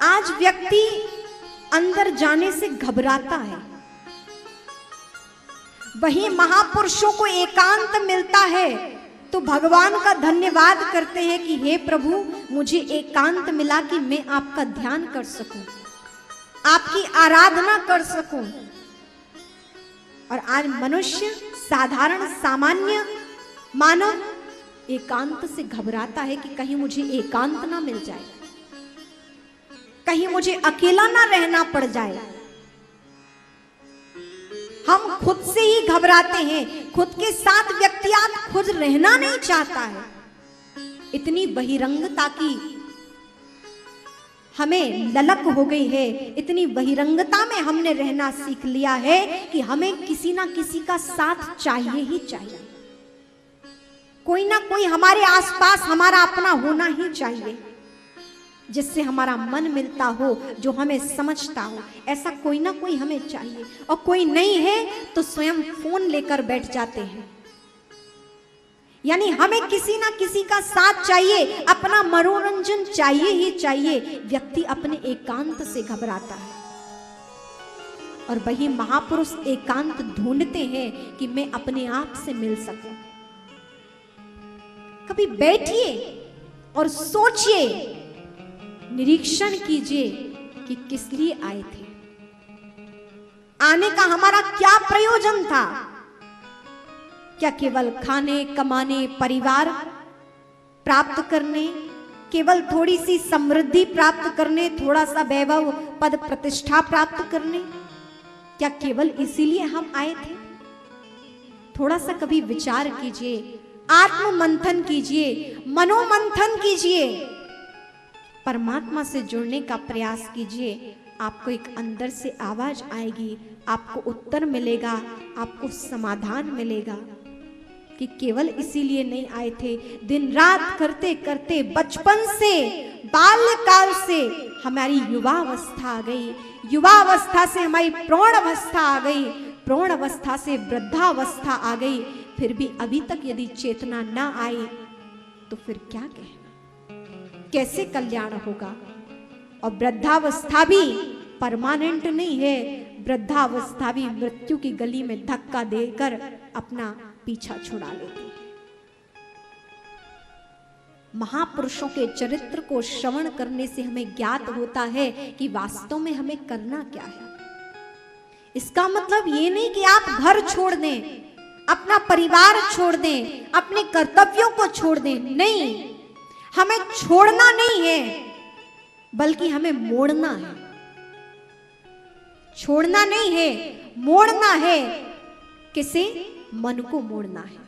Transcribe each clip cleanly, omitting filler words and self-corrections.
आज व्यक्ति अंदर जाने से घबराता है, वही महापुरुषों को एकांत मिलता है तो भगवान का धन्यवाद करते हैं कि हे प्रभु मुझे एकांत मिला कि मैं आपका ध्यान कर सकूं, आपकी आराधना कर सकूं। और आज मनुष्य साधारण सामान्य मानव एकांत से घबराता है कि कहीं मुझे एकांत ना मिल जाए, कहीं मुझे अकेला ना रहना पड़ जाए। हम खुद से ही घबराते हैं, खुद के साथ व्यक्तियात खुद रहना नहीं चाहता है। इतनी बहिरंगता की हमें ललक हो गई है, इतनी बहिरंगता में हमने रहना सीख लिया है कि हमें किसी ना किसी का साथ चाहिए ही चाहिए। कोई ना कोई हमारे आसपास हमारा अपना होना ही चाहिए, जिससे हमारा मन मिलता हो, जो हमें समझता हो। ऐसा कोई ना कोई हमें चाहिए। और कोई नहीं है तो स्वयं फोन लेकर बैठ जाते हैं। यानी हमें किसी ना किसी का साथ चाहिए, अपना मनोरंजन चाहिए ही चाहिए। व्यक्ति अपने एकांत से घबराता है और वही महापुरुष एकांत ढूंढते हैं कि मैं अपने आप से मिल सकूं। कभी बैठिए और सोचिए, निरीक्षण कीजिए कि किस लिए आए थे, आने का हमारा क्या प्रयोजन था। क्या केवल खाने, कमाने, परिवार प्राप्त करने, केवल थोड़ी सी समृद्धि प्राप्त करने, थोड़ा सा वैभव, पद, प्रतिष्ठा प्राप्त करने, क्या केवल इसीलिए हम आए थे? थोड़ा सा कभी विचार कीजिए, आत्म मंथन कीजिए, मनोमंथन कीजिए, परमात्मा से जुड़ने का प्रयास कीजिए। आपको एक अंदर से आवाज आएगी, आपको उत्तर मिलेगा, आपको समाधान मिलेगा कि केवल इसीलिए नहीं आए थे। दिन रात करते करते बचपन से, बाल्यकाल से हमारी युवावस्था आ गई, युवावस्था से हमारी प्रौढ़ अवस्था आ गई, प्रौढ़ अवस्था से वृद्धावस्था आ गई। फिर भी अभी तक यदि चेतना ना आई तो फिर क्या कहना, कैसे कल्याण होगा? और वृद्धावस्था भी परमानेंट नहीं है, वृद्धावस्था भी मृत्यु की गली में धक्का देकर अपना पीछा छुड़ा लेती है। महापुरुषों के चरित्र को श्रवण करने से हमें ज्ञात होता है कि वास्तव में हमें करना क्या है। इसका मतलब ये नहीं कि आप घर छोड़ दें, अपना परिवार छोड़ दें, अपने कर्तव्यों को छोड़ दें। नहीं, हमें छोड़ना नहीं है, बल्कि हमें मोड़ना है। छोड़ना नहीं है, मोड़ना है। किसे? मन को मोड़ना है।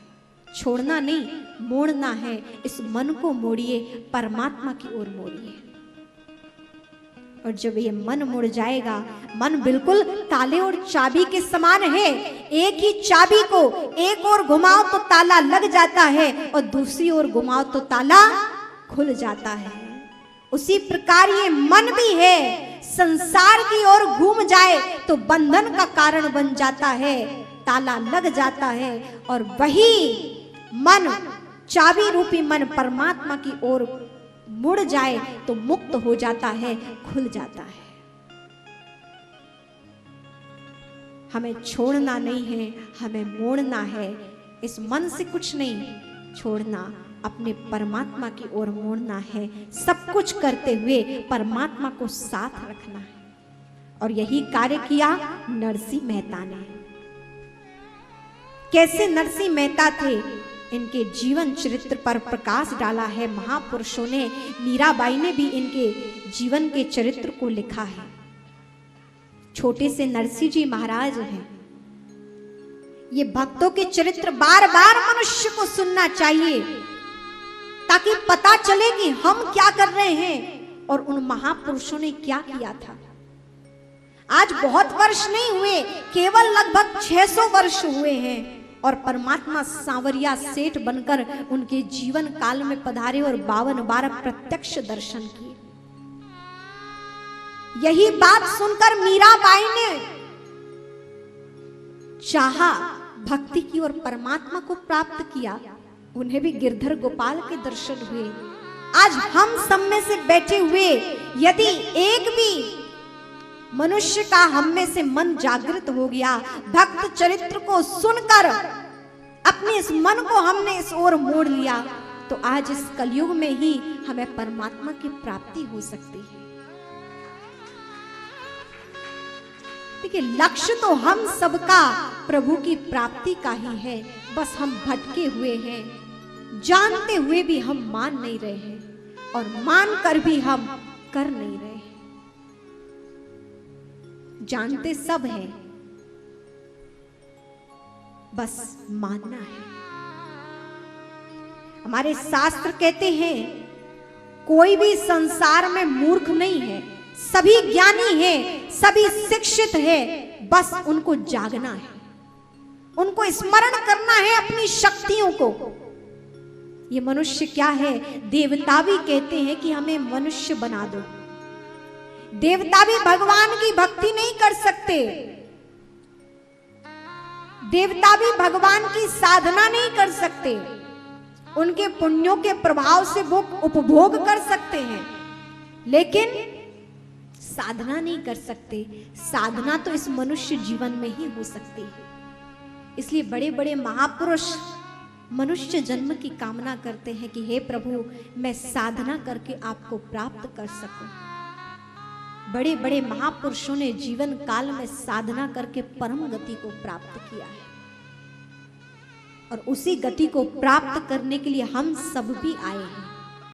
छोड़ना नहीं, मोड़ना है। इस मन को मोड़िए, परमात्मा की ओर मोड़िए। और जब ये मन मुड़ जाएगा, मन बिल्कुल ताले और चाबी के समान है। एक ही चाबी को एक ओर घुमाओ तो ताला लग जाता है और दूसरी ओर घुमाओ तो ताला खुल जाता है। उसी प्रकार ये मन भी है, संसार की ओर घूम जाए तो बंधन का कारण बन जाता है, ताला लग जाता है। और वही मन, चाबी रूपी मन परमात्मा की ओर मुड़ जाए तो मुक्त हो जाता है, खुल जाता है। हमें छोड़ना नहीं है, हमें मोड़ना है। इस मन से कुछ नहीं छोड़ना, अपने परमात्मा की ओर मोड़ना है। सब कुछ करते हुए परमात्मा को साथ रखना है। और यही कार्य किया नरसिंह मेहता ने। कैसे नरसिंह मेहता थे, इनके जीवन चरित्र पर प्रकाश डाला है महापुरुषों ने। मीराबाई ने भी इनके जीवन के चरित्र को लिखा है। छोटे से नरसिंह जी महाराज हैं। ये भक्तों के चरित्र बार बार मनुष्य को सुनना चाहिए, ताकि पता चले कि हम क्या कर रहे हैं और उन महापुरुषों ने क्या किया था। आज बहुत वर्ष नहीं हुए, केवल लगभग 600 वर्ष हुए हैं और परमात्मा सांवरिया सेठ बनकर उनके जीवन काल में पधारे और 52 बार प्रत्यक्ष दर्शन किए। यही बात सुनकर मीराबाई ने चाहा भक्ति की और परमात्मा को प्राप्त किया। उन्हें भी गिरधर गोपाल के दर्शन हुए। आज हम सब में से बैठे हुए यदि एक भी मनुष्य का हम में से मन जागृत हो गया, भक्त चरित्र को सुनकर अपने इस मन को हमने इस ओर मोड़ लिया, तो आज इस कलयुग में ही हमें परमात्मा की प्राप्ति हो सकती है। देखिए, लक्ष्य तो हम सबका प्रभु की प्राप्ति का ही है, बस हम भटके हुए हैं, जानते हुए भी हम मान नहीं रहे हैं और मान कर भी हम कर नहीं रहे हैं। जानते सब हैं, बस मानना है। हमारे शास्त्र कहते हैं कोई भी संसार में मूर्ख नहीं है, सभी ज्ञानी हैं, सभी शिक्षित हैं, बस उनको जागना है, उनको स्मरण करना है अपनी शक्तियों को। ये मनुष्य क्या है, देवता भी कहते हैं कि हमें मनुष्य बना दो। देवता भी भगवान की भक्ति नहीं कर सकते, देवता भी भगवान की साधना नहीं कर सकते, उनके पुण्यों के प्रभाव से वो उपभोग कर सकते हैं, लेकिन साधना नहीं कर सकते। साधना तो इस मनुष्य जीवन में ही हो सकती है। इसलिए बड़े बड़े महापुरुष मनुष्य जन्म की कामना करते हैं कि हे प्रभु, मैं साधना करके आपको प्राप्त कर सकूं। बड़े बड़े महापुरुषों ने जीवन काल में साधना करके परम गति को प्राप्त किया है, और उसी गति को प्राप्त करने के लिए हम सब भी आए हैं।